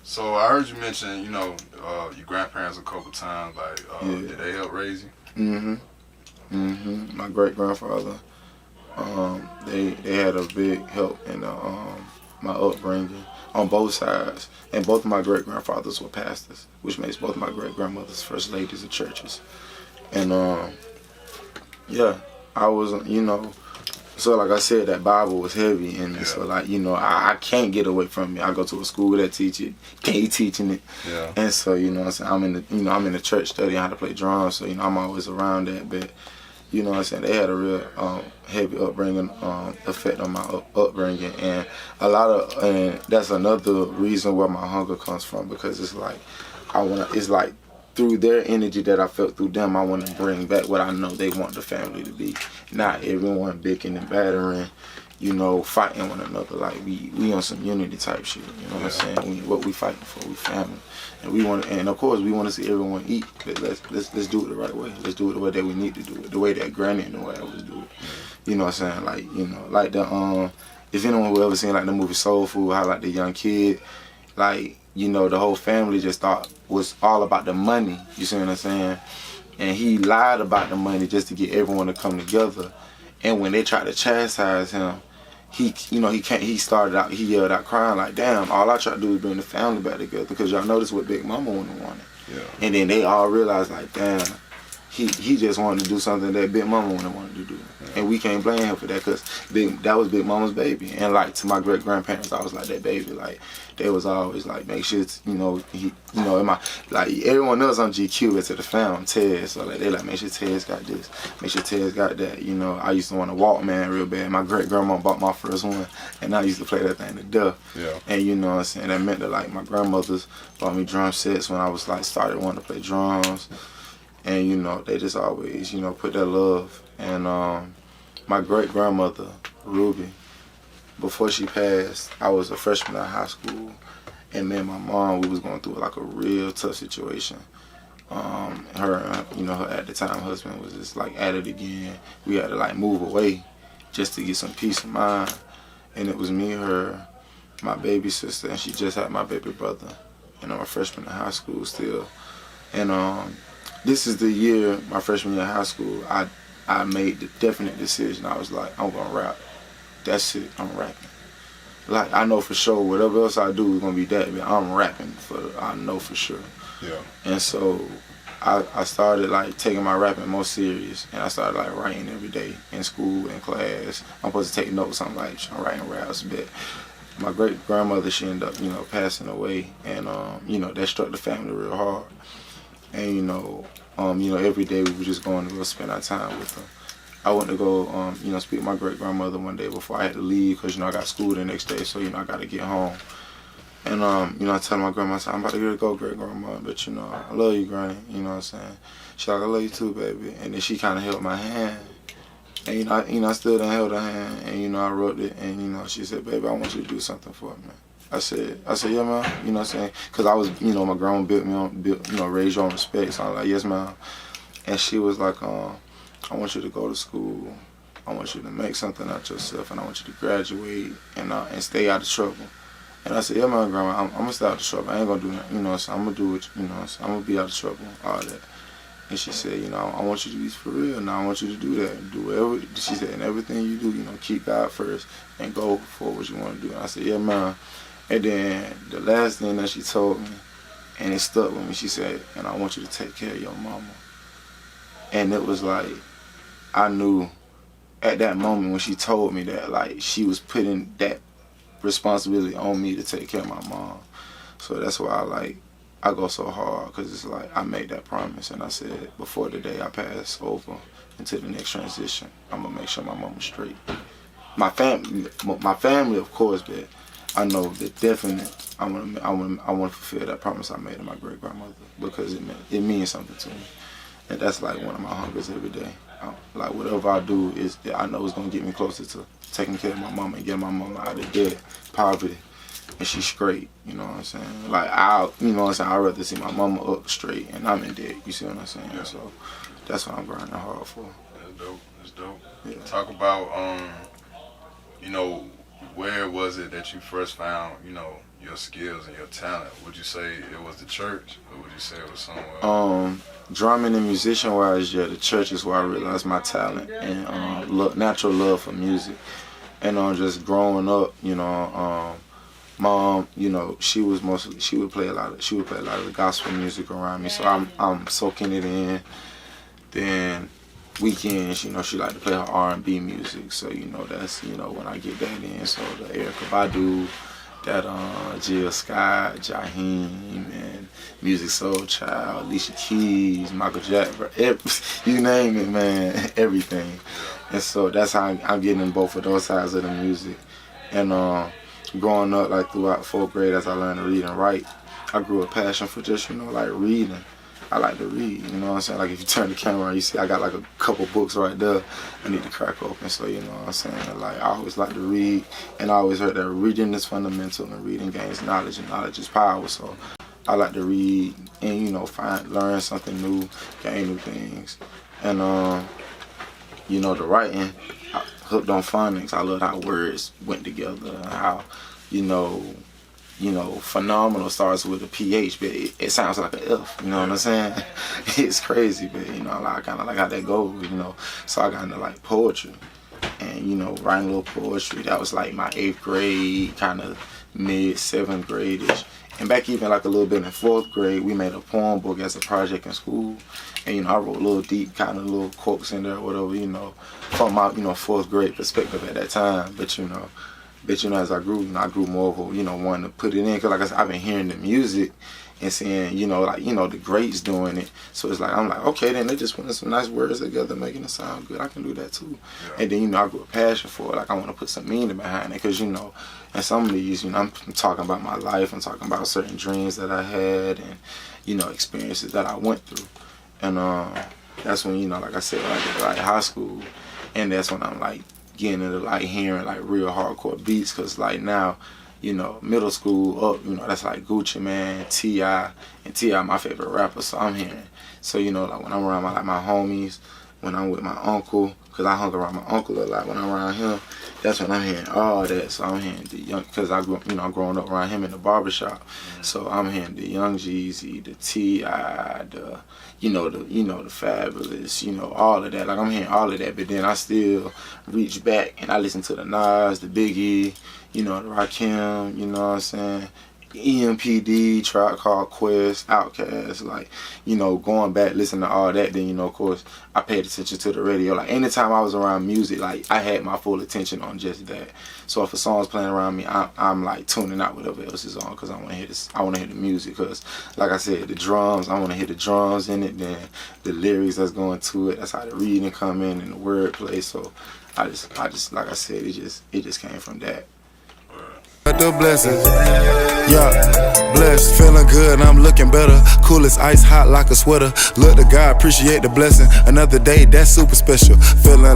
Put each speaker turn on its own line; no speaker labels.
So I heard you mention, your grandparents a couple times. Like,
Yeah.
did they help raise you?
My great grandfather, they had a big help in my upbringing on both sides, and both of my great grandfathers were pastors, which makes both of my great grandmothers first ladies of churches. And yeah, I was, so like I said, that Bible was heavy, and
Yeah.
so like I can't get away from it. I go to a school that teach it, can't teaching it,
Yeah.
and so what I'm saying, I'm in the church studying how to play drums, so I'm always around that. But what I'm saying, they had a real heavy upbringing, effect on my upbringing, and and that's another reason where my hunger comes from, because it's like it's like through their energy that I felt through them, I want to bring back what I know they want the family to be. Not everyone bickering and battering, fighting one another. Like we on some unity type shit. You know what I'm saying? What we fighting for, we family, and of course we want to see everyone eat. But let's do it the right way. Let's do it the way that we need to do it, the way that Granny and the way I was do it. You know what I'm saying? Like like the if anyone who ever seen like the movie Soul Food, how like the young kid, like the whole family just thought was all about the money. You see what I'm saying? And he lied about the money just to get everyone to come together. And when they tried to chastise him, he yelled out crying like, damn, all I try to do is bring the family back together, because y'all notice what Big Mama wanted.
Yeah.
And then they all realized like, damn, he just wanted to do something that Big Mama wanted to do. Yeah. And we can't blame him for that, because that was Big Mama's baby. And like to my great grandparents, I was like that baby. Like they was always like, make sure it's, in my, like everyone else on GQ, it's to the fam, Ted. So like they like, make sure Ted's got this, make sure Ted's got that. I used to want a Walkman real bad. My great grandma bought my first one, and I used to play that thing to death.
Yeah.
And what I'm saying, that meant that like my grandmothers bought me drum sets when I was like started wanting to play drums. And they just always put that love. And my great grandmother Ruby, before she passed, I was a freshman in high school, and me and my mom, we was going through like a real tough situation. Her at the time husband was just like at it again. We had to like move away just to get some peace of mind. And it was me, her, my baby sister, and she just had my baby brother. And I'm a freshman in high school still. And this is the year, my freshman year in high school, I made the definite decision. I was like, I'm gonna rap. That's it, I'm rapping. Like, I know for sure, whatever else I do is gonna be that, but I'm rapping, I know for sure.
Yeah.
And so I started like taking my rapping more serious, and I started like writing every day in school, in class. I'm supposed to take notes, I'm writing raps, but my great grandmother, she ended up, passing away, and that struck the family real hard. And every day we were just going to go spend our time with her. I went to go, speak to my great grandmother one day before I had to leave, because I got school the next day, so I got to get home. And I tell my grandma, I said, I'm about to go, great grandma, but I love you, granny. You know what I'm saying? She's like, I love you too, baby. And then she kind of held my hand, and I stood there and held her hand, and I rubbed it, and she said, baby, I want you to do something for me. I said, yeah, ma'am. You know what I'm saying? Because I was, my grandma raised you on respect. So I'm like, yes, ma'am. And she was like, I want you to go to school. I want you to make something out yourself, and I want you to graduate and stay out of trouble. And I said, yeah, my grandma, I'm gonna stay out of trouble. I ain't gonna do nothing. So I'm gonna do it. I'm gonna be out of trouble, all that. And she said, I want you to be for real. Now I want you to do that. Do whatever. She said, and everything you do, keep God first and go for what you want to do. And I said, yeah, ma'am. And then the last thing that she told me, and it stuck with me, she said, and I want you to take care of your mama. And it was like, I knew at that moment when she told me that, like, she was putting that responsibility on me to take care of my mom. So that's why I go so hard, because it's like I made that promise, and I said before the day I pass over into the next transition, I'm gonna make sure my mama's straight. My family, of course, but I know that definitely I want to fulfill that promise I made to my great grandmother, because it means something to me, and that's like one of my hungers every day. Like whatever I do is that I know it's gonna get me closer to taking care of my mama and getting my mama out of debt, poverty, and she's straight. You know what I'm saying? Like I'd rather see my mama up straight and I'm in debt. You see what I'm saying? Yeah. So that's what I'm grinding hard for.
That's dope. That's dope.
Yeah.
Talk about where was it that you first found, your skills and your talent? Would you say it was the church, or would you say it was somewhere else?
Drumming and musician wise, yeah, the church is where I realized my talent and natural love for music. And just growing up, mom, she would play a lot of the gospel music around me, so I'm soaking it in. Then weekends, she liked to play her R&B music, so that's when I get that in. So the Erykah Badu, that Jill Scott, Jaheim, and Music Soul Child, Alicia Keys, Michael Jackson, you name it, man, everything. And so that's how I'm getting in both of those sides of the music. And growing up, like throughout 4th grade, as I learned to read and write, I grew a passion for just like reading. I like to read, you know what I'm saying? Like if you turn the camera on, you see I got like a couple books right there I need to crack open. So you know what I'm saying? Like I always like to read, and I always heard that reading is fundamental and reading gains knowledge, and knowledge is power. So I like to read and learn something new, gain new things. And the writing, I hooked on phonics. I loved how words went together and how, phenomenal starts with a PH, but it sounds like an F, you know what I'm saying? It's crazy, but, I kind of like how that goes, So I got into, like, poetry and, writing a little poetry. That was, like, my 8th grade, kind of mid-7th grade-ish. And back even, like, a little bit in 4th grade, we made a poem book as a project in school. And, I wrote little deep kind of little quotes in there or whatever, from my, 4th grade perspective at that time. But, as I grew, I grew more of a, wanting to put it in. Because, like I said, I've been hearing the music and seeing, the greats doing it. So it's like, I'm like, okay, then they just putting some nice words together, making it sound good. I can do that too. Yeah. And then, I grew a passion for it. Like, I want to put some meaning behind it. Because, in some of these, I'm talking about my life. I'm talking about certain dreams that I had and, experiences that I went through. And that's when, like I said, I did like high school. And that's when I'm like, getting into like hearing like real hardcore beats, cause like now, middle school up, that's like Gucci Mane, T.I., and T.I. my favorite rapper, so I'm hearing. So like when I'm around my homies, when I'm with my uncle, cause I hung around my uncle a lot. When I'm around him, that's when I'm hearing all that. So I'm hearing the young, cause I grew, I'm growing up around him in the barbershop. So I'm hearing the Young Jeezy, the T.I., the Fabulous, all of that. Like I'm hearing all of that, but then I still reach back and I listen to the Nas, the Biggie, the Rakim, you know what I'm saying? EMPD, Tribe Called Quest, Outkast, like, going back, listening to all that, then, of course, I paid attention to the radio. Like, anytime I was around music, like, I had my full attention on just that. So if a song's playing around me, I'm like, tuning out whatever else is on, because I want to hear this, I want to hear the music, because, like I said, the drums, I want to hear the drums in it, then the lyrics that's going to it, that's how the reading come in, and the wordplay, so I just, like I said, it just came from that.
The blessings, yeah, blessed, feeling good, I'm looking better. Cool as ice, hot like a sweater. Look to God, appreciate the blessing. Another day, that's super special. Feeling